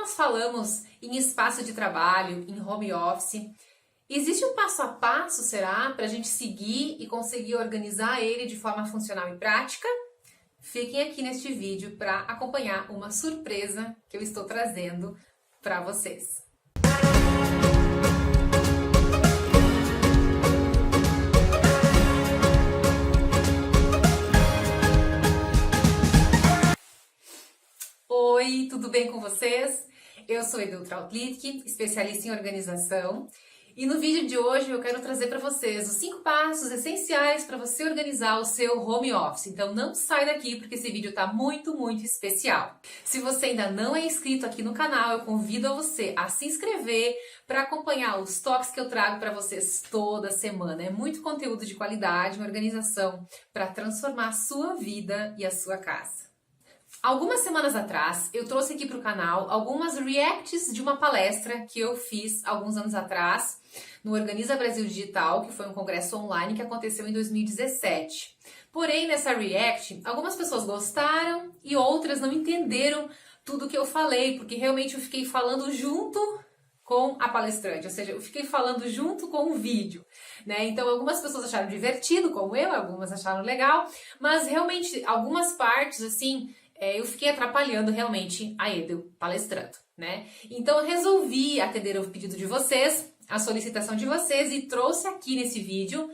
nós falamos em espaço de trabalho, em home office, existe um passo a passo, será, para a gente seguir e conseguir organizar ele de forma funcional e prática? Fiquem aqui neste vídeo para acompanhar uma surpresa que eu estou trazendo para vocês. Oi, tudo bem com vocês? Eu sou Edel Trautlitke, especialista em organização, e no vídeo de hoje eu quero trazer para vocês os 5 passos essenciais para você organizar o seu home office. Então não sai daqui porque esse vídeo está muito especial. Se você ainda não é inscrito aqui no canal, eu convido a você a se inscrever para acompanhar os toques que eu trago para vocês toda semana. É muito conteúdo de qualidade, uma organização para transformar a sua vida e a sua casa. Algumas semanas atrás, eu trouxe aqui para o canal algumas reacts de uma palestra que eu fiz alguns anos atrás no Organiza Brasil Digital, que foi um congresso online que aconteceu em 2017. Porém, nessa react, algumas pessoas gostaram e outras não entenderam tudo que eu falei, porque realmente eu fiquei falando junto com a palestrante, ou seja, eu fiquei falando junto com o vídeo, né? Então, algumas pessoas acharam divertido, como eu, algumas acharam legal, mas realmente algumas partes, assim, eu fiquei atrapalhando realmente a Edel palestrando, né? Então eu resolvi atender o pedido de vocês, a solicitação de vocês e trouxe aqui nesse vídeo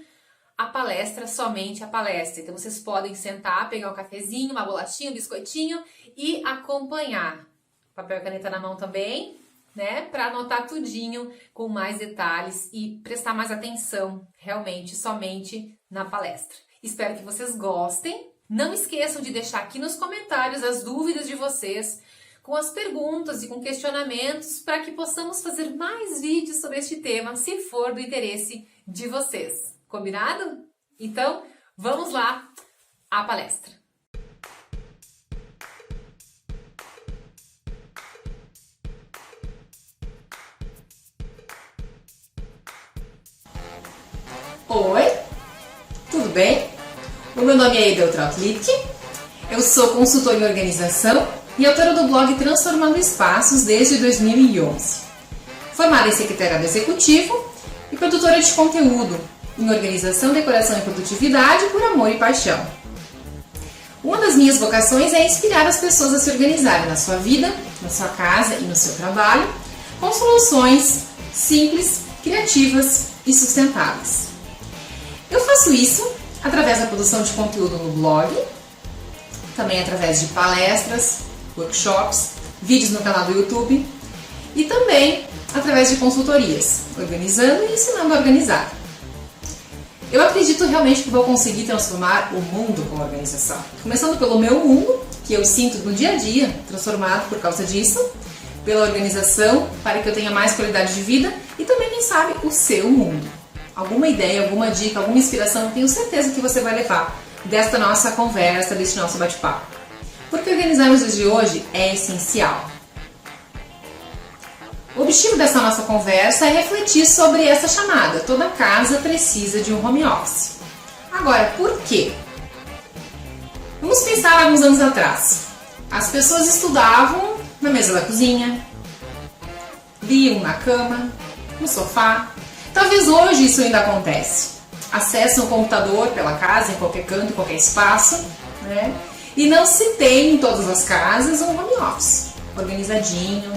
a palestra, somente a palestra. Então vocês podem sentar, pegar um cafezinho, uma bolachinha, um biscoitinho e acompanhar. Papel e caneta na mão também, né? Para anotar tudinho com mais detalhes e prestar mais atenção realmente, somente na palestra. Espero que vocês gostem. Não esqueçam de deixar aqui nos comentários as dúvidas de vocês, com as perguntas e com questionamentos, para que possamos fazer mais vídeos sobre este tema, se for do interesse de vocês. Combinado? Então, vamos lá à palestra. Oi, tudo bem? O meu nome é Edel Trautlitke, eu sou consultora em organização e autora do blog Transformando Espaços desde 2011. Formada em secretariado executivo e produtora de conteúdo em organização, decoração e produtividade por amor e paixão. Uma das minhas vocações é inspirar as pessoas a se organizarem na sua vida, na sua casa e no seu trabalho, com soluções simples, criativas e sustentáveis. Eu faço isso através da produção de conteúdo no blog, também através de palestras, workshops, vídeos no canal do YouTube e também através de consultorias, organizando e ensinando a organizar. Eu acredito realmente que vou conseguir transformar o mundo com a organização, começando pelo meu mundo, que eu sinto no dia a dia, transformado por causa disso, pela organização, para que eu tenha mais qualidade de vida e também, quem sabe, o seu mundo. Alguma ideia, alguma dica, alguma inspiração, tenho certeza que você vai levar desta nossa conversa, deste nosso bate-papo. Porque organizar nos dias de hoje é essencial. O objetivo dessa nossa conversa é refletir sobre essa chamada. Toda casa precisa de um home office. Agora, por quê? Vamos pensar alguns anos atrás. As pessoas estudavam na mesa da cozinha, liam na cama, no sofá. Talvez hoje isso ainda acontece. Acessam o computador pela casa, em qualquer canto, em qualquer espaço, né? E não se tem em todas as casas um home office organizadinho,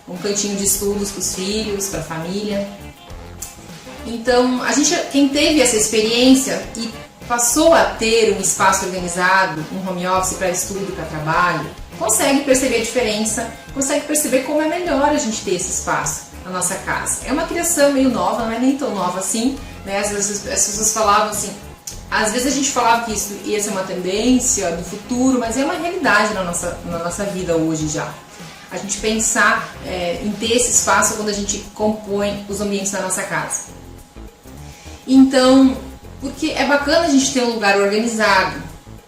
um cantinho de estudos para os filhos, para a família. Então, quem teve essa experiência e passou a ter um espaço organizado, um home office para estudo, para trabalho, consegue perceber a diferença, consegue perceber como é melhor a gente ter esse espaço na nossa casa. É uma criação meio nova, não é nem tão nova assim, né? Às vezes as pessoas falavam assim, às vezes a gente falava que isso ia ser uma tendência do futuro, mas é uma realidade na nossa vida hoje já. A gente pensar em ter esse espaço quando a gente compõe os ambientes da nossa casa. Então, porque é bacana a gente ter um lugar organizado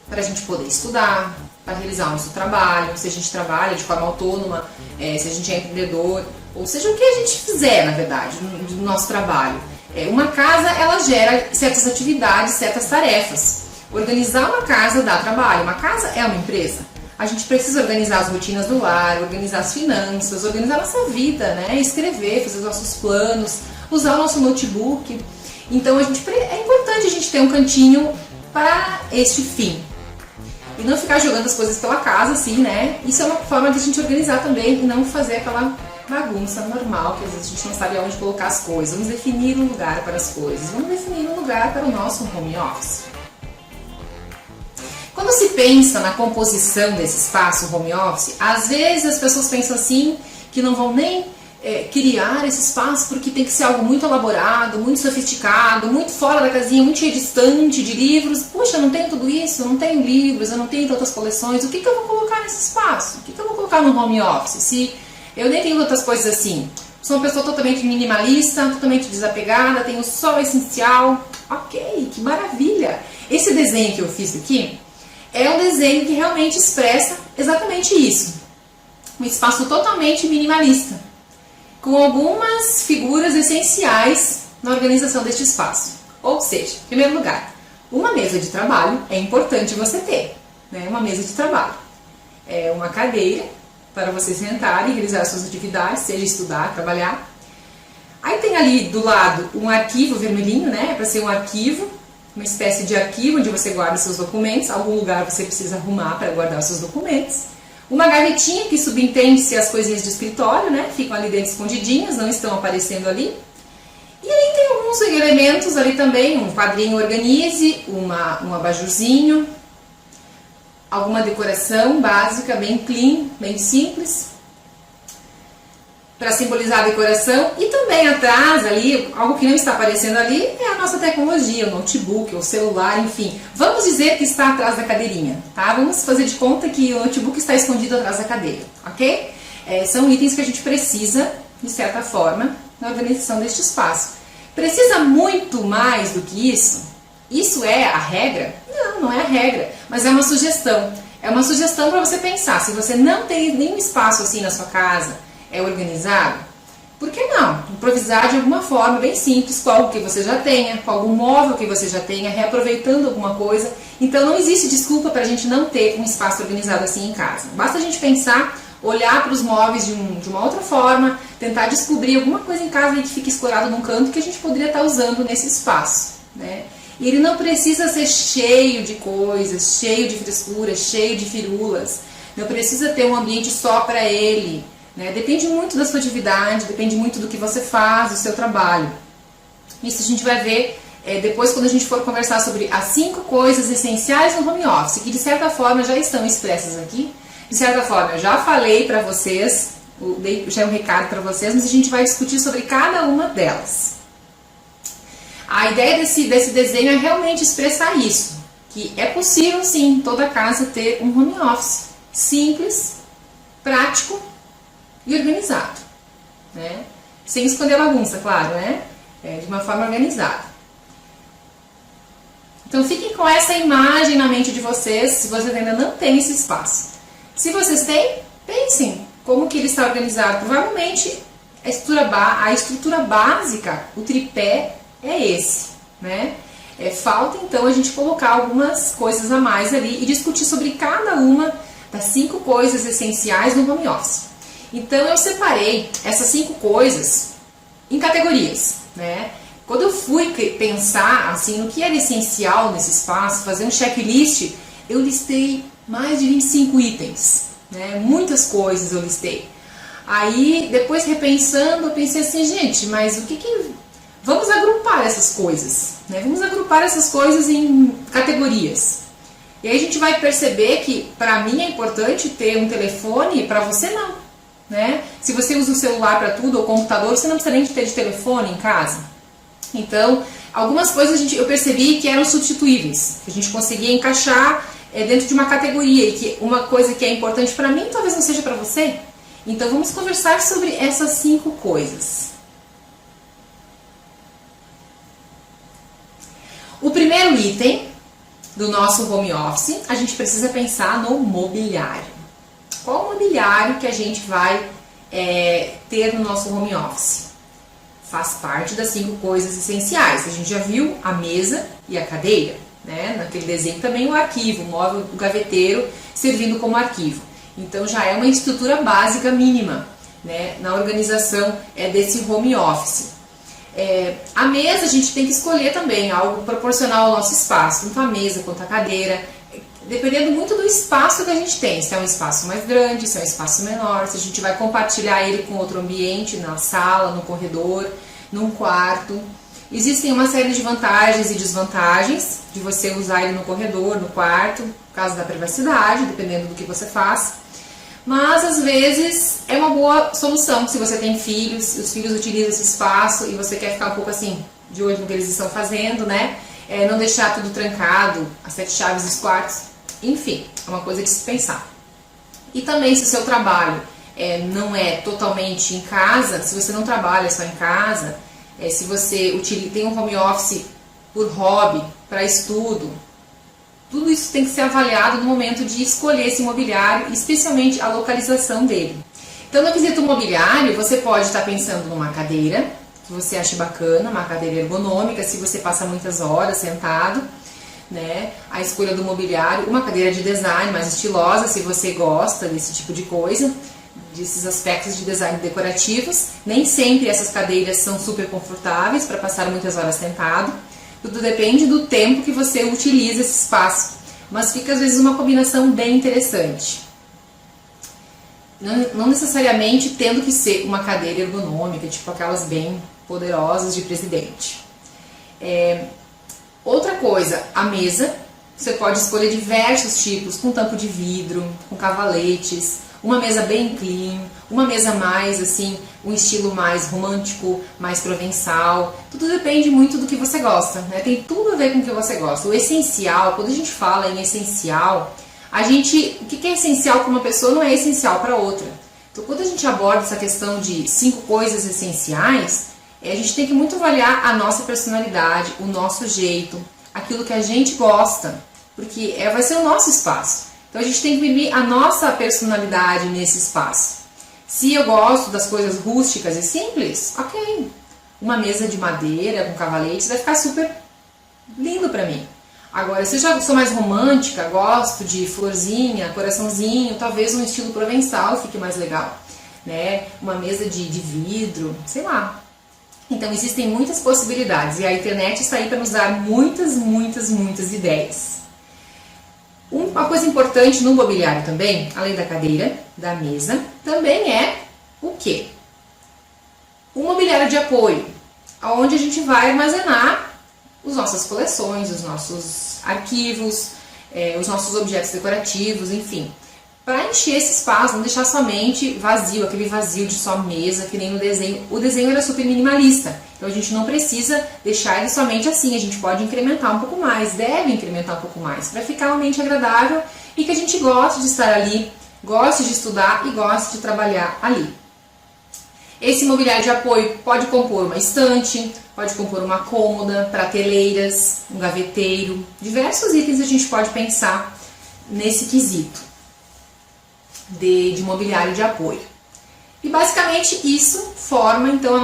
para a gente poder estudar, para realizar o nosso trabalho, se a gente trabalha de forma autônoma, se a gente é empreendedor, ou seja, o que a gente fizer, na verdade, no nosso trabalho. Uma casa, ela gera certas atividades, certas tarefas. Organizar uma casa dá trabalho. Uma casa é uma empresa. A gente precisa organizar as rotinas do lar, organizar as finanças, organizar a nossa vida, né? Escrever, fazer os nossos planos, usar o nosso notebook. Então é importante a gente ter um cantinho para este fim. E não ficar jogando as coisas pela casa, assim, né? Isso é uma forma de a gente organizar também e não fazer aquela bagunça normal, que às vezes a gente não sabe aonde colocar as coisas. Vamos definir um lugar para as coisas, vamos definir um lugar para o nosso home office. Quando se pensa na composição desse espaço home office, às vezes as pessoas pensam assim, que não vão nem criar esse espaço porque tem que ser algo muito elaborado, muito sofisticado, muito fora da casinha, muito cheio de estante de livros. Puxa, eu não tenho tudo isso, eu não tenho livros, eu não tenho tantas coleções, o que eu vou colocar nesse espaço? O que eu vou colocar no home office? Se eu nem tenho outras coisas assim. Sou uma pessoa totalmente minimalista, totalmente desapegada, tenho só o essencial. Ok, que maravilha! Esse desenho que eu fiz aqui é um desenho que realmente expressa exatamente isso. Um espaço totalmente minimalista, com algumas figuras essenciais na organização deste espaço. Ou seja, em primeiro lugar, uma mesa de trabalho é importante você ter, né? Uma mesa de trabalho. É uma cadeira para você sentar e realizar suas atividades, seja estudar, trabalhar. Aí tem ali do lado um arquivo vermelhinho, né? Para ser um arquivo, uma espécie de arquivo onde você guarda seus documentos. Algum lugar você precisa arrumar para guardar os seus documentos. Uma gavetinha que subentende-se as coisinhas de escritório, né? Ficam ali dentro escondidinhas, não estão aparecendo ali. E aí tem alguns elementos ali também, um quadrinho organize, um abajurzinho, alguma decoração básica, bem clean, bem simples, para simbolizar a decoração. E também atrás ali, algo que não está aparecendo ali, é a nossa tecnologia, o notebook, o celular, enfim. Vamos dizer que está atrás da cadeirinha, tá? Vamos fazer de conta que o notebook está escondido atrás da cadeira, ok? São itens que a gente precisa, de certa forma, na organização deste espaço. Precisa muito mais do que isso? Isso é a regra? Não, não é a regra, mas é uma sugestão. É uma sugestão para você pensar. Se você não tem nenhum espaço assim na sua casa, organizado, por que não improvisar de alguma forma bem simples com algo que você já tenha, com algum móvel que você já tenha, reaproveitando alguma coisa. Então não existe desculpa para a gente não ter um espaço organizado assim em casa. Basta a gente pensar, olhar para os móveis de uma outra forma, tentar descobrir alguma coisa em casa que fique escorado num canto que a gente poderia estar usando nesse espaço, né? E ele não precisa ser cheio de coisas, cheio de frescuras, cheio de firulas. Não precisa ter um ambiente só para ele. Depende muito da sua atividade, depende muito do que você faz, do seu trabalho. Isso a gente vai ver depois quando a gente for conversar sobre as 5 coisas essenciais no home office, que de certa forma já estão expressas aqui. De certa forma eu já falei para vocês, dei já um recado para vocês, mas a gente vai discutir sobre cada uma delas. A ideia desse desenho é realmente expressar isso, que é possível sim toda casa ter um home office simples, prático e organizado, né? Sem esconder bagunça, claro, né? De uma forma organizada. Então fiquem com essa imagem na mente de vocês, se vocês ainda não têm esse espaço. Se vocês têm, pensem como que ele está organizado. Provavelmente a estrutura básica, o tripé, é esse, né? Falta então a gente colocar algumas coisas a mais ali e discutir sobre cada uma das 5 coisas essenciais no home office. Então eu separei essas 5 coisas em categorias, né? Quando eu fui pensar assim no que era essencial nesse espaço, fazer um checklist, eu listei mais de 25 itens, né? Muitas coisas eu listei. Aí depois repensando, eu pensei assim, gente, mas vamos agrupar essas coisas, né? Vamos agrupar essas coisas em categorias. E aí a gente vai perceber que para mim é importante ter um telefone e para você não. Né? Se você usa o celular para tudo, ou computador, você não precisa nem ter de telefone em casa. Então, algumas coisas eu percebi que eram substituíveis, que a gente conseguia encaixar dentro de uma categoria, e que uma coisa que é importante para mim, talvez não seja para você. Então, vamos conversar sobre essas 5 coisas. O primeiro item do nosso home office, a gente precisa pensar no mobiliário. Qual o mobiliário que a gente vai ter no nosso home office? Faz parte das 5 coisas essenciais. A gente já viu a mesa e a cadeira, né? Naquele desenho também o arquivo, o móvel, o gaveteiro servindo como arquivo. Então já é uma estrutura básica mínima, né, na organização desse home office. A mesa a gente tem que escolher também algo proporcional ao nosso espaço, tanto a mesa quanto a cadeira, dependendo muito do espaço que a gente tem, se é um espaço mais grande, se é um espaço menor, se a gente vai compartilhar ele com outro ambiente, na sala, no corredor, num quarto. Existem uma série de vantagens e desvantagens de você usar ele no corredor, no quarto, por causa da privacidade, dependendo do que você faz. Mas às vezes é uma boa solução se você tem filhos, os filhos utilizam esse espaço e você quer ficar um pouco assim de olho no que eles estão fazendo, né? Não deixar tudo trancado, as 7 chaves dos quartos, enfim, é uma coisa de se pensar. E também se o seu trabalho não é totalmente em casa, se você não trabalha só em casa, se você tem um home office por hobby, para estudo, tudo isso tem que ser avaliado no momento de escolher esse mobiliário, especialmente a localização dele. Então, no quesito mobiliário, você pode estar pensando numa cadeira que você acha bacana, uma cadeira ergonômica, se você passa muitas horas sentado, né? A escolha do mobiliário, uma cadeira de design mais estilosa, se você gosta desse tipo de coisa, desses aspectos de design decorativos. Nem sempre essas cadeiras são super confortáveis para passar muitas horas sentado. Tudo depende do tempo que você utiliza esse espaço, mas fica às vezes uma combinação bem interessante. Não necessariamente tendo que ser uma cadeira ergonômica, tipo aquelas bem poderosas de presidente. Outra coisa, a mesa. Você pode escolher diversos tipos, com tampo de vidro, com cavaletes, uma mesa bem clean, uma mesa mais assim, um estilo mais romântico, mais provençal. Tudo depende muito do que você gosta, né? Tem tudo a ver com o que você gosta. O essencial, quando a gente fala em essencial, o que é essencial para uma pessoa não é essencial para outra. Então, quando a gente aborda essa questão de 5 coisas essenciais, a gente tem que muito avaliar a nossa personalidade, o nosso jeito, aquilo que a gente gosta, porque vai ser o nosso espaço. Então a gente tem que viver a nossa personalidade nesse espaço. Se eu gosto das coisas rústicas e simples, ok. Uma mesa de madeira com cavaletes vai ficar super lindo pra mim. Agora, se eu já sou mais romântica, gosto de florzinha, coraçãozinho, talvez um estilo provençal fique mais legal, né? Uma mesa de vidro, sei lá. Então existem muitas possibilidades e a internet está aí para nos dar muitas ideias. Uma coisa importante no mobiliário também, além da cadeira, da mesa, também é o quê? O mobiliário de apoio, onde a gente vai armazenar as nossas coleções, os nossos arquivos, os nossos objetos decorativos, enfim. Para encher esse espaço, não deixar somente vazio, aquele vazio de só mesa, que nem no desenho. O desenho era super minimalista, então a gente não precisa deixar ele somente assim, a gente pode incrementar um pouco mais, deve incrementar um pouco mais, para ficar um ambiente agradável e que a gente goste de estar ali, goste de estudar e goste de trabalhar ali. Esse mobiliário de apoio pode compor uma estante, pode compor uma cômoda, prateleiras, um gaveteiro, diversos itens a gente pode pensar nesse quesito de mobiliário de apoio. E basicamente isso forma então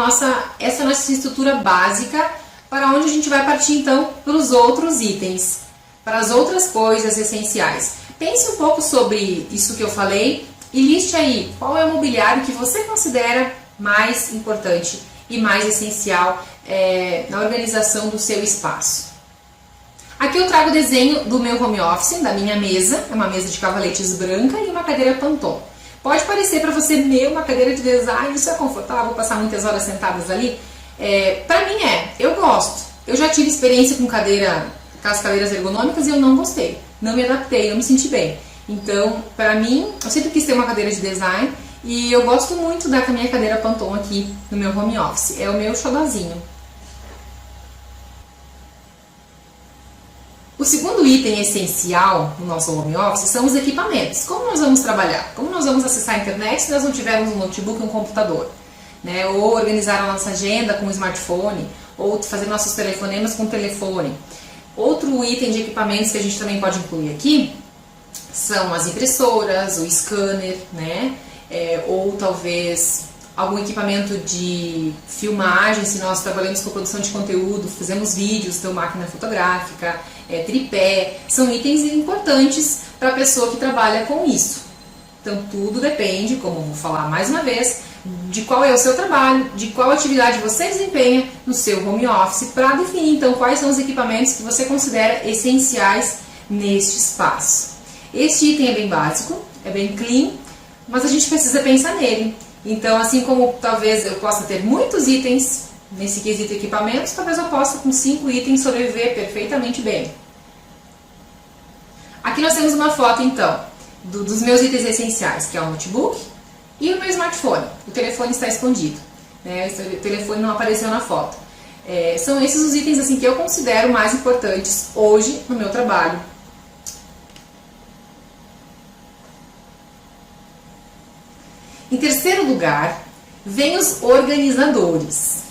essa nossa estrutura básica para onde a gente vai partir então pelos outros itens, para as outras coisas essenciais. Pense um pouco sobre isso que eu falei e liste aí qual é o mobiliário que você considera mais importante e mais essencial na organização do seu espaço. Aqui eu trago o desenho do meu home office, da minha mesa, é uma mesa de cavaletes branca e uma cadeira Panton. Pode parecer para você, uma cadeira de design, isso é confortável, passar muitas horas sentadas ali? Para mim eu gosto. Eu já tive experiência com aquelas cadeiras ergonômicas e eu não gostei, não me adaptei, não me senti bem. Então, para mim, eu sempre quis ter uma cadeira de design e eu gosto muito da minha cadeira Panton aqui no meu home office, é o meu xodozinho. O segundo item essencial no nosso home office são os equipamentos. Como nós vamos trabalhar? Como nós vamos acessar a internet se nós não tivermos um notebook e um computador? Né? Ou organizar a nossa agenda com um smartphone, ou fazer nossos telefonemas com o telefone. Outro item de equipamentos que a gente também pode incluir aqui são as impressoras, o scanner, né? Ou talvez algum equipamento de filmagem, se nós trabalhamos com produção de conteúdo, fazemos vídeos, então máquina fotográfica, tripé, são itens importantes para a pessoa que trabalha com isso. Então tudo depende, como eu vou falar mais uma vez, de qual é o seu trabalho, de qual atividade você desempenha no seu home office, para definir então quais são os equipamentos que você considera essenciais neste espaço. Este item é bem básico, é bem clean, mas a gente precisa pensar nele. Então, assim como talvez eu possa ter muitos itens nesse quesito equipamentos, talvez eu possa com 5 itens sobreviver perfeitamente bem. Aqui nós temos uma foto então dos meus itens essenciais, que é o notebook e o meu smartphone. O telefone está escondido, né? O telefone não apareceu na foto. São esses os itens assim que eu considero mais importantes hoje no meu trabalho. Em terceiro lugar, vem os organizadores.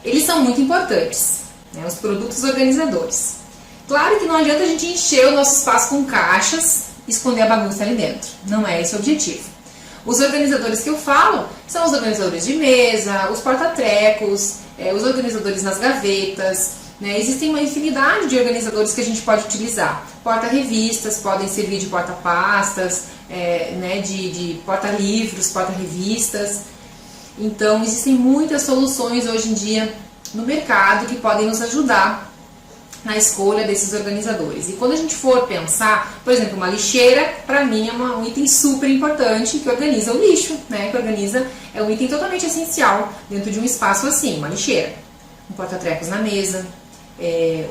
Eles são muito importantes, né? Os produtos organizadores. Claro que não adianta a gente encher o nosso espaço com caixas e esconder a bagunça ali dentro. Não é esse o objetivo. Os organizadores que eu falo são os organizadores de mesa, os porta-trecos, os organizadores nas gavetas, né? Existem uma infinidade de organizadores que a gente pode utilizar. Porta-revistas podem servir de porta-pastas, né? de porta-livros, porta-revistas. Então existem muitas soluções hoje em dia no mercado que podem nos ajudar na escolha desses organizadores. E quando a gente for pensar, por exemplo, uma lixeira, para mim é um item super importante que organiza o lixo, né? É um item totalmente essencial dentro de um espaço assim, uma lixeira. Um porta-trecos na mesa,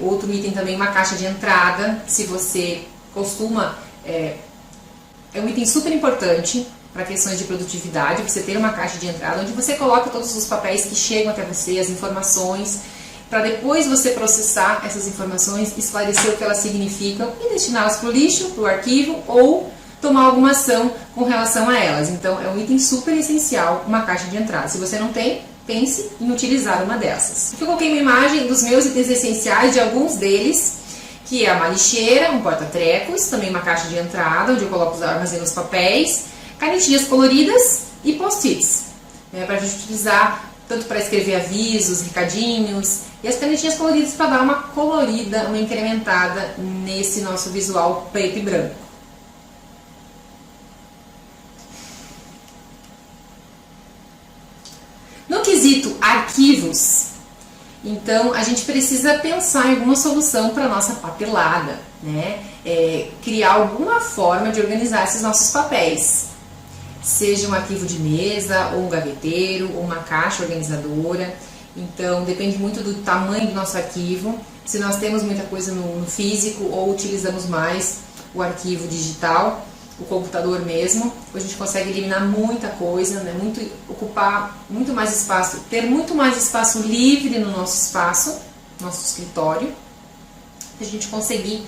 outro item também, uma caixa de entrada, se você costuma... É um item super importante para questões de produtividade, você ter uma caixa de entrada onde você coloca todos os papéis que chegam até você, as informações, para depois você processar essas informações, esclarecer o que elas significam e destiná-las para o lixo, para o arquivo ou tomar alguma ação com relação a elas. Então é um item super essencial, uma caixa de entrada. Se você não tem, pense em utilizar uma dessas. Aqui eu coloquei uma imagem dos meus itens essenciais, de alguns deles, que é uma lixeira, um porta-trecos, também uma caixa de entrada, onde eu coloco, armazeno os papéis, canetinhas coloridas e post-its, né, para a gente utilizar tanto para escrever avisos, recadinhos, e as canetinhas coloridas para dar uma colorida, uma incrementada nesse nosso visual preto e branco. No quesito arquivos, então a gente precisa pensar em alguma solução para a nossa papelada, né? Criar alguma forma de organizar esses nossos papéis. Seja um arquivo de mesa, ou um gaveteiro, ou uma caixa organizadora. Então depende muito do tamanho do nosso arquivo. Se nós temos muita coisa no físico ou utilizamos mais o arquivo digital, o computador mesmo, a gente consegue eliminar muita coisa, né? Ocupar muito mais espaço, ter muito mais espaço livre no nosso espaço, nosso escritório, a gente conseguir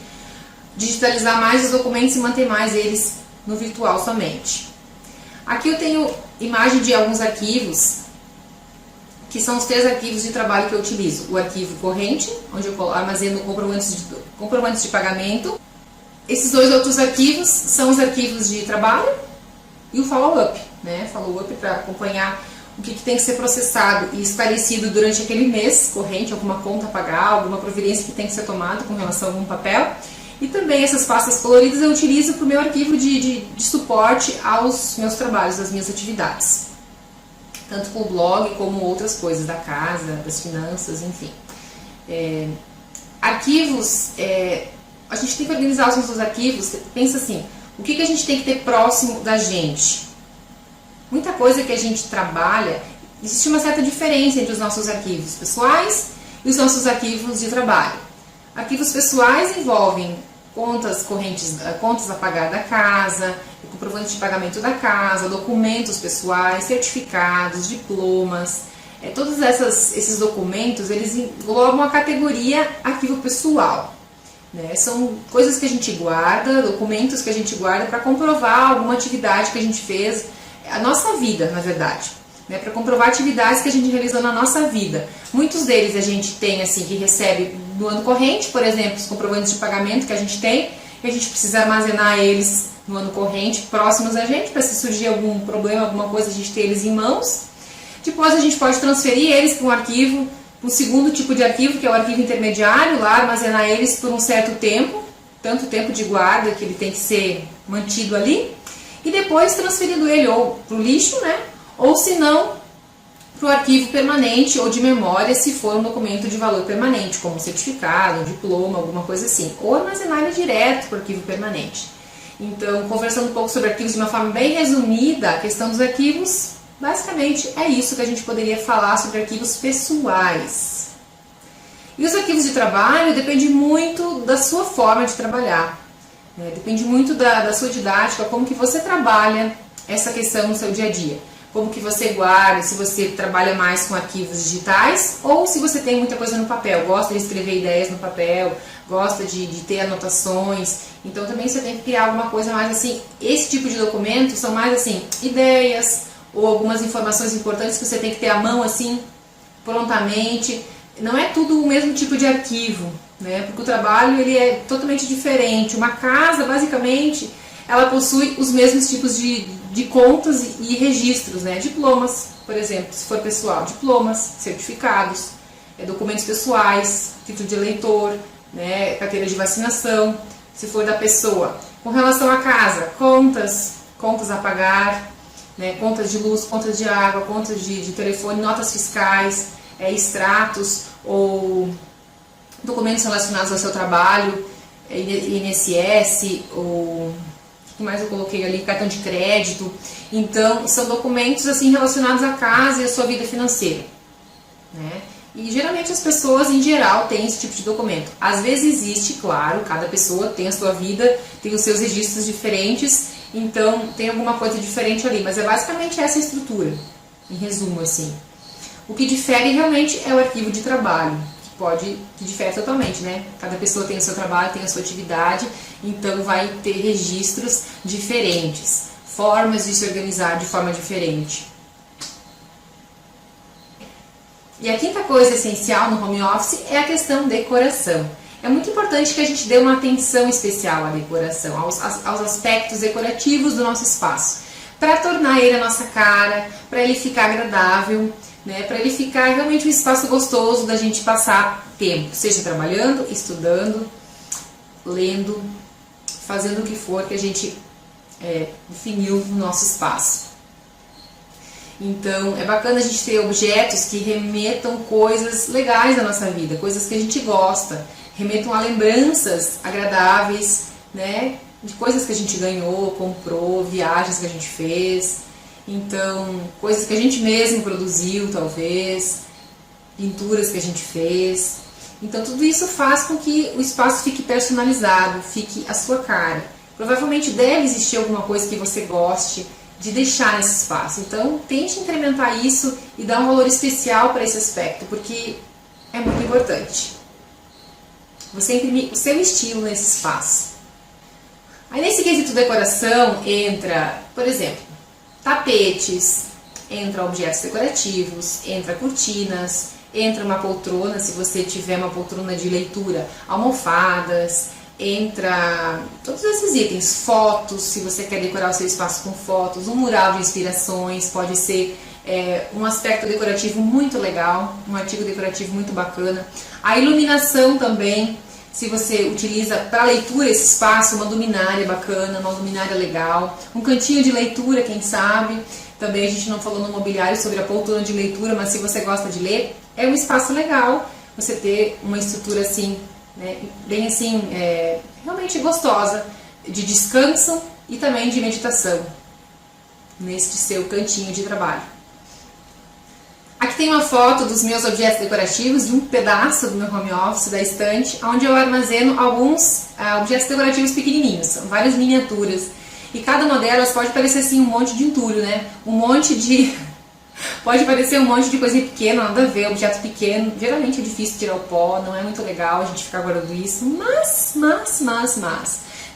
digitalizar mais os documentos e manter mais eles no virtual somente. Aqui eu tenho imagem de alguns arquivos, que são os 3 arquivos de trabalho que eu utilizo. O arquivo corrente, onde eu armazeno comprovantes de pagamento. Esses 2 outros arquivos são os arquivos de trabalho e o follow-up, né? Follow-up para acompanhar o que tem que ser processado e esclarecido durante aquele mês corrente, alguma conta a pagar, alguma providência que tem que ser tomada com relação a algum papel. E também essas pastas coloridas eu utilizo para o meu arquivo de suporte aos meus trabalhos, às minhas atividades. Tanto com o blog como outras coisas da casa, das finanças, enfim. Arquivos, a gente tem que organizar os nossos arquivos. Pensa assim, o que a gente tem que ter próximo da gente? Muita coisa que a gente trabalha, existe uma certa diferença entre os nossos arquivos pessoais e os nossos arquivos de trabalho. Arquivos pessoais envolvem contas correntes, contas a pagar da casa, comprovante de pagamento da casa, documentos pessoais, certificados, diplomas. Todos esses documentos, eles englobam a categoria arquivo pessoal. Né? São coisas que a gente guarda, documentos que a gente guarda para comprovar alguma atividade que a gente fez, a nossa vida, na verdade. Né, para comprovar atividades que a gente realizou na nossa vida. Muitos deles a gente tem assim, que recebe no ano corrente, por exemplo, os comprovantes de pagamento que a gente tem, e a gente precisa armazenar eles no ano corrente próximos a gente, para se surgir algum problema, alguma coisa, a gente ter eles em mãos. Depois a gente pode transferir eles para um arquivo, para um segundo tipo de arquivo, que é o arquivo intermediário, lá armazenar eles por um certo tempo, tanto tempo de guarda que ele tem que ser mantido ali, e depois transferindo ele ou para o lixo, né? Ou se não, para o arquivo permanente ou de memória, se for um documento de valor permanente, como um certificado, um diploma, alguma coisa assim. Ou armazenar ele direto para o arquivo permanente. Então, conversando um pouco sobre arquivos de uma forma bem resumida, a questão dos arquivos, basicamente é isso que a gente poderia falar sobre arquivos pessoais. E os arquivos de trabalho depende muito da sua forma de trabalhar, né? Depende muito da sua didática, como que você trabalha essa questão no seu dia a dia. Como que você guarda, se você trabalha mais com arquivos digitais ou se você tem muita coisa no papel, gosta de escrever ideias no papel, gosta de ter anotações. Então também você tem que criar alguma coisa mais assim, esse tipo de documentos são mais assim, ideias ou algumas informações importantes que você tem que ter à mão assim, prontamente. Não é tudo o mesmo tipo de arquivo, né? Porque o trabalho ele é totalmente diferente. Uma casa, basicamente, ela possui os mesmos tipos de contas e registros, né? Diplomas, por exemplo, se for pessoal, diplomas, certificados, documentos pessoais, título de eleitor, né? Carteira de vacinação, se for da pessoa. Com relação à casa, contas a pagar, né? Contas de luz, contas de água, contas de telefone, notas fiscais, extratos ou documentos relacionados ao seu trabalho, INSS, ou o que mais eu coloquei ali, cartão de crédito. Então, são documentos assim relacionados à casa e à sua vida financeira, né? E geralmente as pessoas em geral têm esse tipo de documento. Às vezes existe, claro, cada pessoa tem a sua vida, tem os seus registros diferentes, então tem alguma coisa diferente ali, mas é basicamente essa a estrutura, em resumo assim. O que difere realmente é o arquivo de trabalho, que difere totalmente, né? Cada pessoa tem o seu trabalho, tem a sua atividade, então vai ter registros diferentes, formas de se organizar de forma diferente. E a quinta coisa essencial no home office é a questão decoração. É muito importante que a gente dê uma atenção especial à decoração, aos aspectos decorativos do nosso espaço, para tornar ele a nossa cara, para ele ficar agradável, né, para ele ficar realmente um espaço gostoso da gente passar tempo, seja trabalhando, estudando, lendo, fazendo o que for que a gente definiu no nosso espaço. Então é bacana a gente ter objetos que remetam coisas legais da nossa vida, coisas que a gente gosta, remetam a lembranças agradáveis, né, de coisas que a gente ganhou, comprou, viagens que a gente fez. Então, coisas que a gente mesmo produziu, talvez, pinturas que a gente fez. Então, tudo isso faz com que o espaço fique personalizado, fique a sua cara. Provavelmente deve existir alguma coisa que você goste de deixar nesse espaço. Então, tente incrementar isso e dar um valor especial para esse aspecto, porque é muito importante. Você imprimir o seu estilo nesse espaço. Aí, nesse quesito decoração, entra, por exemplo, tapetes, entra objetos decorativos, entra cortinas, entra uma poltrona, se você tiver uma poltrona de leitura, almofadas, entra todos esses itens, fotos, se você quer decorar o seu espaço com fotos, um mural de inspirações, pode ser um aspecto decorativo muito legal, um artigo decorativo muito bacana. A iluminação também, se você utiliza para leitura esse espaço, uma luminária bacana, uma luminária legal, um cantinho de leitura, quem sabe. Também a gente não falou no mobiliário sobre a poltrona de leitura, mas se você gosta de ler, é um espaço legal você ter uma estrutura assim, né, bem assim, realmente gostosa, de descanso e também de meditação, neste seu cantinho de trabalho. Aqui tem uma foto dos meus objetos decorativos, de um pedaço do meu home office, da estante, onde eu armazeno alguns objetos decorativos pequenininhos, são várias miniaturas. E cada uma delas pode parecer assim um monte de entulho, né? Pode parecer um monte de coisa pequena, nada a ver, objeto pequeno. Geralmente é difícil tirar o pó, não é muito legal a gente ficar guardando isso, mas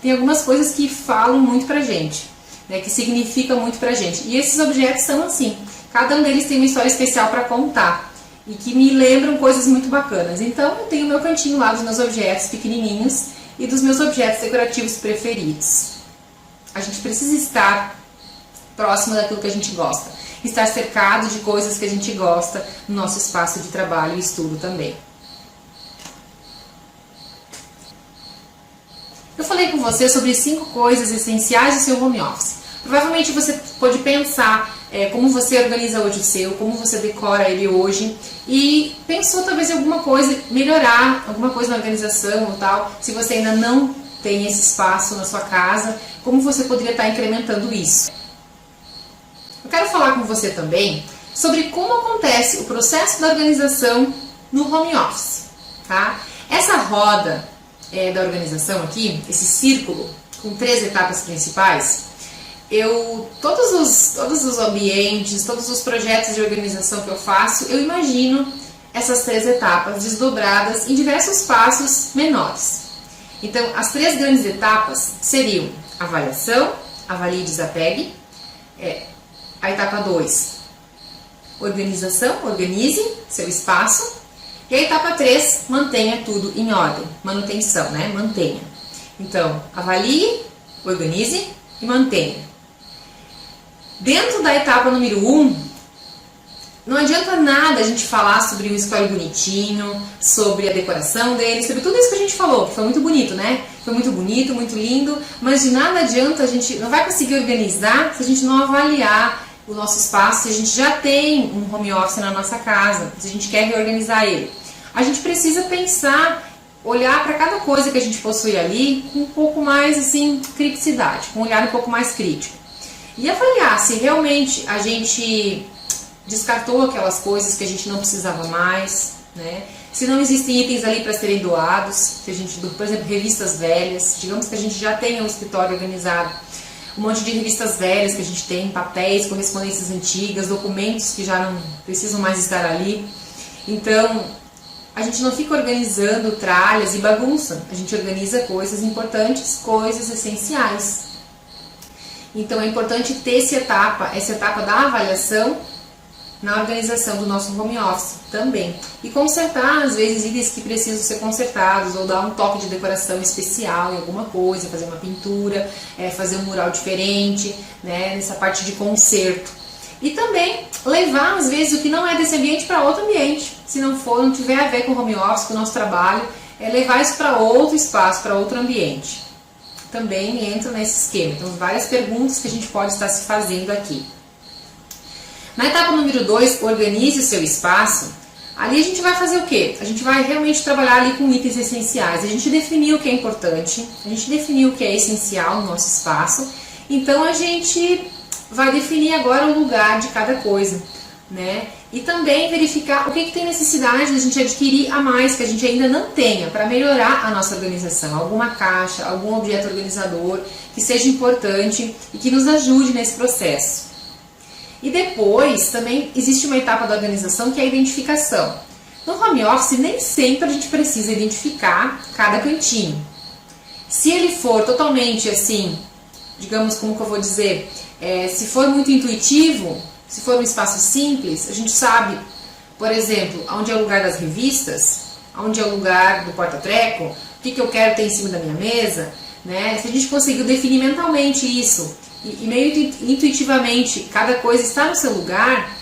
tem algumas coisas que falam muito pra gente, né? Que significam muito pra gente. E esses objetos são assim. Cada um deles tem uma história especial para contar e que me lembram coisas muito bacanas. Então eu tenho o meu cantinho lá dos meus objetos pequenininhos e dos meus objetos decorativos preferidos. a gente precisa estar próximo daquilo que a gente gosta, estar cercado de coisas que a gente gosta no nosso espaço de trabalho e estudo também. Eu falei com você sobre 5 coisas essenciais do seu home office. Provavelmente você pode pensar como você organiza hoje o seu, como você decora ele hoje e pensou talvez em alguma coisa, melhorar alguma coisa na organização ou tal. Se você ainda não tem esse espaço na sua casa, como você poderia estar incrementando isso? Eu quero falar com você também sobre como acontece o processo da organização no home office, tá? Essa roda da organização aqui, esse círculo com 3 etapas principais, todos os ambientes, todos os projetos de organização que eu faço, eu imagino essas 3 etapas desdobradas em diversos passos menores. Então, as 3 grandes etapas seriam avaliação, avalie e desapegue, a etapa 2, organização, organize seu espaço, e a etapa 3, mantenha tudo em ordem, manutenção, né? Mantenha. Então, avalie, organize e mantenha. Dentro da etapa número 1, não adianta nada a gente falar sobre o escritório bonitinho, sobre a decoração dele, sobre tudo isso que a gente falou, que foi muito bonito, né? Foi muito bonito, muito lindo, mas de nada adianta, a gente não vai conseguir organizar se a gente não avaliar o nosso espaço, se a gente já tem um home office na nossa casa, se a gente quer reorganizar ele. A gente precisa pensar, olhar para cada coisa que a gente possui ali com um pouco mais assim, criticidade, com um olhar um pouco mais crítico. E avaliar se realmente a gente descartou aquelas coisas que a gente não precisava mais, né? Se não existem itens ali para serem doados, se a gente, por exemplo, revistas velhas, digamos que a gente já tenha um escritório organizado, um monte de revistas velhas que a gente tem, papéis, correspondências antigas, documentos que já não precisam mais estar ali. Então, a gente não fica organizando tralhas e bagunça, a gente organiza coisas importantes, coisas essenciais. Então é importante ter essa etapa da avaliação na organização do nosso home office também. E consertar, às vezes, itens que precisam ser consertados, ou dar um toque de decoração especial em alguma coisa, fazer uma pintura, fazer um mural diferente, né, nessa parte de conserto. E também levar, às vezes, o que não é desse ambiente para outro ambiente. Se não tiver a ver com o home office, com o nosso trabalho, levar isso para outro espaço, para outro ambiente. Também entra nesse esquema. Então, várias perguntas que a gente pode estar se fazendo aqui. Na etapa número 2, organize o seu espaço. Ali a gente vai fazer o quê? A gente vai realmente trabalhar ali com itens essenciais. A gente definiu o que é importante, a gente definiu o que é essencial no nosso espaço. Então, a gente vai definir agora o lugar de cada coisa, né? E também verificar o que tem necessidade de a gente adquirir a mais, que a gente ainda não tenha, para melhorar a nossa organização. Alguma caixa, algum objeto organizador que seja importante e que nos ajude nesse processo. E depois também existe uma etapa da organização que é a identificação. No home office nem sempre a gente precisa identificar cada cantinho. Se ele for totalmente assim, digamos, como que eu vou dizer, se for muito intuitivo, se for um espaço simples, a gente sabe, por exemplo, onde é o lugar das revistas, onde é o lugar do porta-treco, o que eu quero ter em cima da minha mesa, né? Se a gente conseguiu definir mentalmente isso, e meio intuitivamente cada coisa está no seu lugar,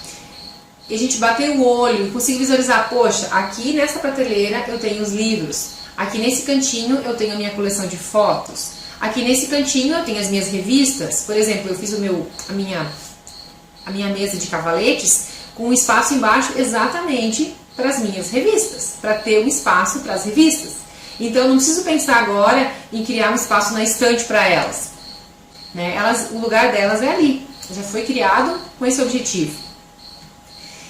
e a gente bater o olho e conseguir visualizar, poxa, aqui nessa prateleira eu tenho os livros, aqui nesse cantinho eu tenho a minha coleção de fotos, aqui nesse cantinho eu tenho as minhas revistas. Por exemplo, eu fiz a minha mesa de cavaletes com um espaço embaixo exatamente para as minhas revistas, para ter um espaço para as revistas. Então eu não preciso pensar agora em criar um espaço na estante para elas. Né? O lugar delas é ali, já foi criado com esse objetivo.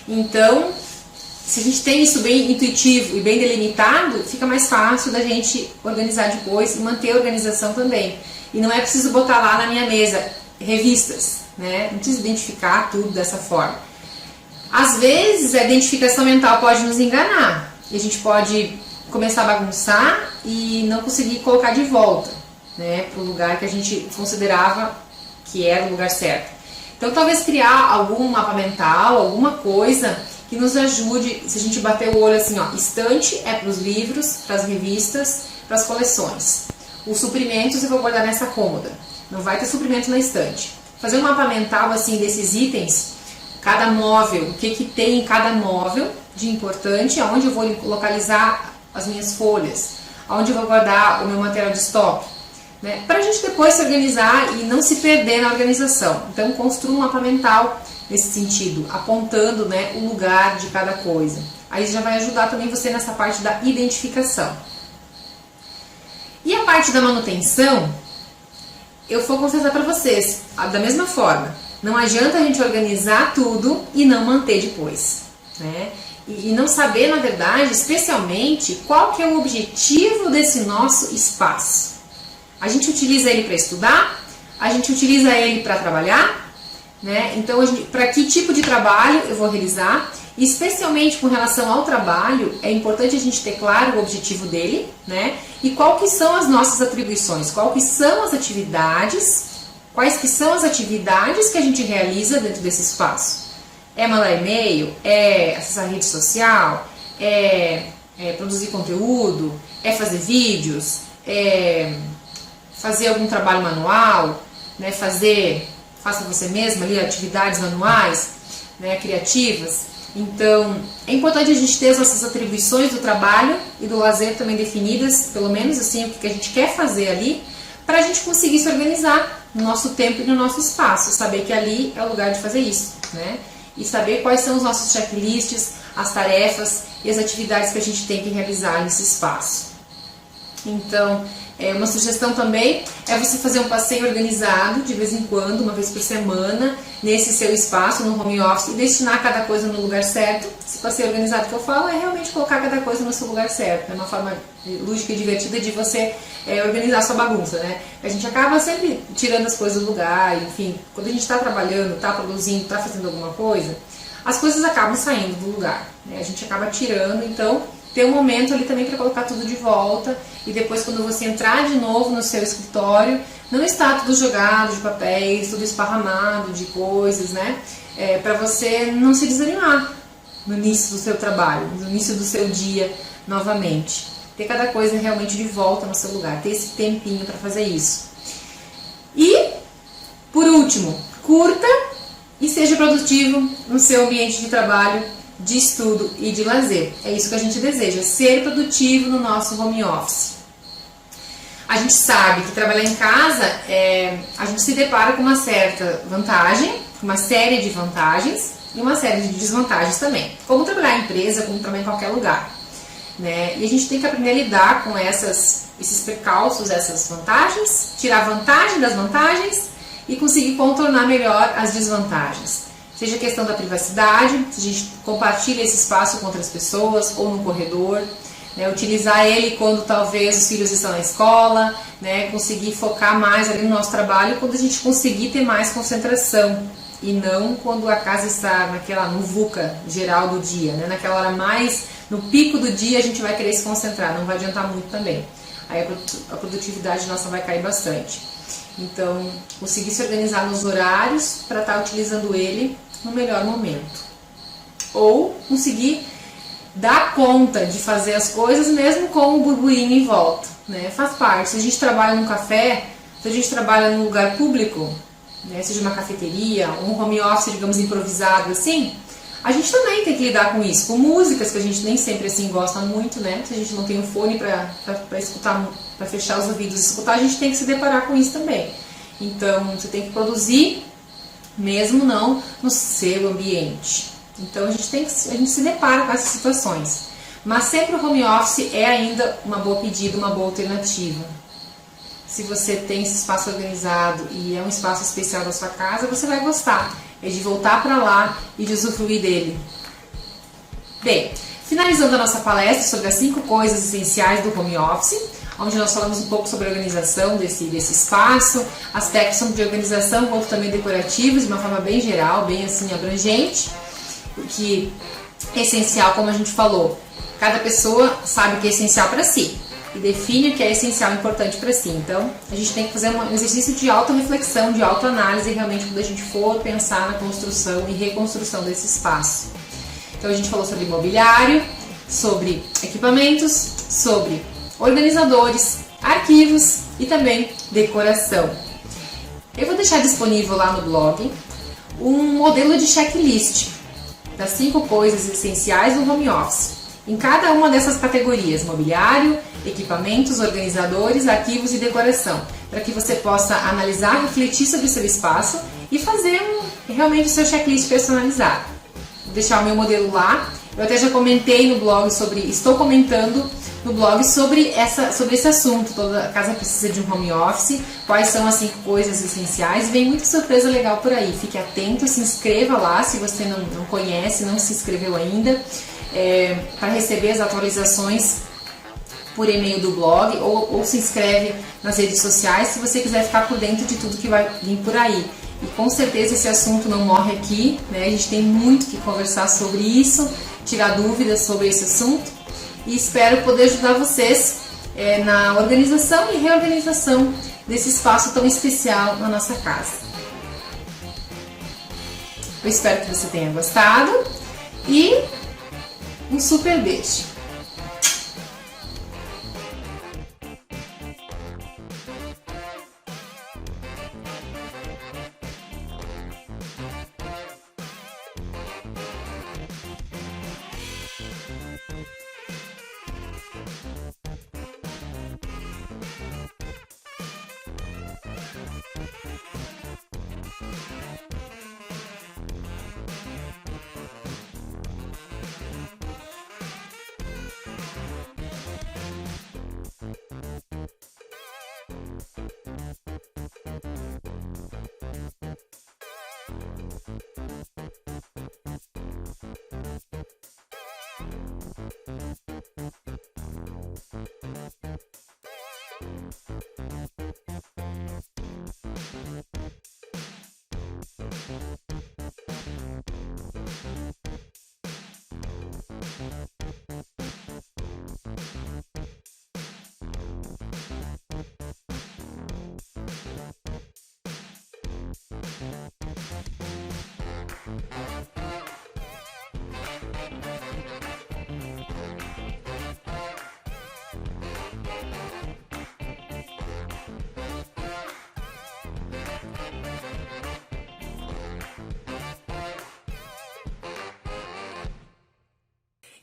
Então, se a gente tem isso bem intuitivo e bem delimitado, fica mais fácil da gente organizar depois e manter a organização também. E não é preciso botar lá na minha mesa revistas, né? Não precisa identificar tudo dessa forma. Às vezes a identificação mental pode nos enganar e a gente pode começar a bagunçar e não conseguir colocar de volta, né, para o lugar que a gente considerava que era o lugar certo. Então talvez criar algum mapa mental, alguma coisa que nos ajude, se a gente bater o olho assim, ó, estante é para os livros, para as revistas, para as coleções. Os suprimentos eu vou guardar nessa cômoda. não vai ter suprimento na estante. Fazer um mapa mental assim desses itens, cada móvel, o que tem em cada móvel de importante, aonde eu vou localizar as minhas folhas, aonde eu vou guardar o meu material de estoque, né? Para a gente depois se organizar e não se perder na organização. Então construa um mapa mental nesse sentido, apontando, né, o lugar de cada coisa. Aí já vai ajudar também você nessa parte da identificação. E a parte da manutenção, eu vou confessar para vocês, da mesma forma, não adianta a gente organizar tudo e não manter depois, né? E não saber, na verdade, especialmente, qual que é o objetivo desse nosso espaço. A gente utiliza ele para estudar, a gente utiliza ele para trabalhar, né? Então, para que tipo de trabalho eu vou realizar? E especialmente com relação ao trabalho, é importante a gente ter claro o objetivo dele, né? E qual que são as nossas atribuições, quais que são as atividades que a gente realiza dentro desse espaço. É mandar e-mail, é acessar a rede social, é produzir conteúdo, é fazer vídeos, é fazer algum trabalho manual, né? Faça você mesma ali atividades manuais, né, criativas. Então, é importante a gente ter as nossas atribuições do trabalho e do lazer também definidas, pelo menos assim, o que a gente quer fazer ali, para a gente conseguir se organizar no nosso tempo e no nosso espaço, saber que ali é o lugar de fazer isso, né? E saber quais são os nossos checklists, as tarefas e as atividades que a gente tem que realizar nesse espaço. Então, uma sugestão também é você fazer um passeio organizado de vez em quando, uma vez por semana, nesse seu espaço, no home office, e destinar cada coisa no lugar certo. Esse passeio organizado que eu falo é realmente colocar cada coisa no seu lugar certo. É uma forma lúdica e divertida de você organizar a sua bagunça, né? A gente acaba sempre tirando as coisas do lugar, enfim, quando a gente está trabalhando, está produzindo, está fazendo alguma coisa, as coisas acabam saindo do lugar, né? A gente acaba tirando, então ter um momento ali também para colocar tudo de volta e depois quando você entrar de novo no seu escritório, não está tudo jogado de papéis, tudo esparramado de coisas, né? Para você não se desanimar no início do seu trabalho, no início do seu dia novamente. Ter cada coisa realmente de volta no seu lugar, ter esse tempinho para fazer isso. E, por último, curta e seja produtivo no seu ambiente de trabalho, de estudo e de lazer. É isso que a gente deseja, ser produtivo no nosso home office. A gente sabe que trabalhar em casa, a gente se depara com uma certa vantagem, uma série de vantagens e uma série de desvantagens também. Como trabalhar em empresa, como trabalhar em qualquer lugar, né? E a gente tem que aprender a lidar com esses percalços, essas vantagens, tirar vantagem das vantagens e conseguir contornar melhor as desvantagens. Seja a questão da privacidade, se a gente compartilha esse espaço com outras pessoas ou no corredor, né, utilizar ele quando talvez os filhos estão na escola, né, conseguir focar mais ali no nosso trabalho quando a gente conseguir ter mais concentração e não quando a casa está no VUCA geral do dia, né, naquela hora mais, no pico do dia a gente vai querer se concentrar, não vai adiantar muito também. Aí a produtividade nossa vai cair bastante. Então, conseguir se organizar nos horários para estar utilizando ele no melhor momento. Ou conseguir dar conta de fazer as coisas mesmo com o burburinho em volta, né? Faz parte. Se a gente trabalha num café, se a gente trabalha num lugar público, né, seja uma cafeteria, um home office, digamos, improvisado assim, a gente também tem que lidar com isso, com músicas que a gente nem sempre assim gosta muito, né? Se a gente não tem um fone para escutar, para fechar os ouvidos e escutar, a gente tem que se deparar com isso também. Então, você tem que produzir, mesmo não no seu ambiente. Então, a gente se depara com essas situações. Mas sempre o home office é ainda uma boa pedida, uma boa alternativa. Se você tem esse espaço organizado e é um espaço especial da sua casa, você vai gostar. É de voltar para lá e de usufruir dele. Bem, finalizando a nossa palestra sobre as 5 coisas essenciais do home office, onde nós falamos um pouco sobre a organização desse espaço, aspectos tanto de organização quanto também decorativos, de uma forma bem geral, bem assim abrangente, que é essencial, como a gente falou, cada pessoa sabe o que é essencial para si e define o que é essencial e importante para si. Então, a gente tem que fazer um exercício de autorreflexão, de autoanálise, realmente, quando a gente for pensar na construção e reconstrução desse espaço. Então, a gente falou sobre imobiliário, sobre equipamentos, sobre organizadores, arquivos e também decoração. Eu vou deixar disponível lá no blog um modelo de checklist das 5 coisas essenciais do home office, em cada uma dessas categorias: mobiliário, equipamentos, organizadores, arquivos e decoração, para que você possa analisar, refletir sobre o seu espaço e fazer realmente o seu checklist personalizado. Vou deixar o meu modelo lá. Eu até já comentei no blog estou comentando no blog sobre esse assunto. Toda casa precisa de um home office, quais são as 5 coisas essenciais. Vem muita surpresa legal por aí, fique atento, se inscreva lá se você não conhece, não se inscreveu ainda, para receber as atualizações por e-mail do blog, ou se inscreve nas redes sociais se você quiser ficar por dentro de tudo que vai vir por aí. E com certeza esse assunto não morre aqui, né? A gente tem muito que conversar sobre isso, tirar dúvidas sobre esse assunto, e espero poder ajudar vocês na organização e reorganização desse espaço tão especial na nossa casa. Eu espero que você tenha gostado e um super beijo!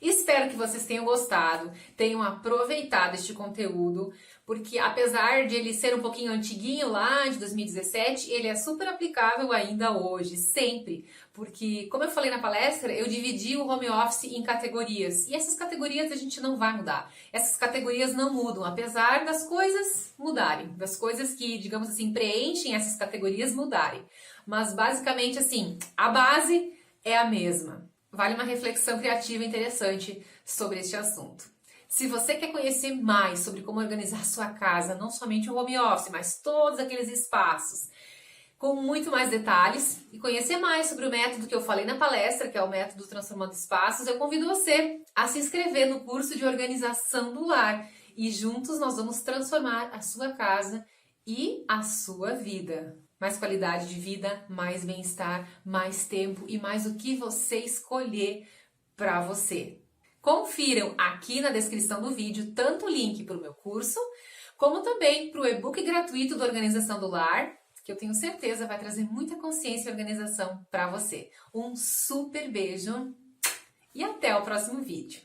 Espero que vocês tenham gostado, tenham aproveitado este conteúdo, porque apesar de ele ser um pouquinho antiguinho lá de 2017, ele é super aplicável ainda hoje, sempre. Porque, como eu falei na palestra, eu dividi o home office em categorias. E essas categorias a gente não vai mudar. Essas categorias não mudam, apesar das coisas mudarem. Das coisas que, digamos assim, preenchem essas categorias mudarem. Mas basicamente assim, a base é a mesma. Vale uma reflexão criativa interessante sobre este assunto. Se você quer conhecer mais sobre como organizar sua casa, não somente o home office, mas todos aqueles espaços, com muito mais detalhes, e conhecer mais sobre o método que eu falei na palestra, que é o método Transformando Espaços, eu convido você a se inscrever no curso de organização do lar. E juntos nós vamos transformar a sua casa e a sua vida. Mais qualidade de vida, mais bem-estar, mais tempo e mais o que você escolher para você. Confiram aqui na descrição do vídeo tanto o link para o meu curso, como também para o e-book gratuito da Organização do Lar, que eu tenho certeza vai trazer muita consciência e organização para você. Um super beijo e até o próximo vídeo.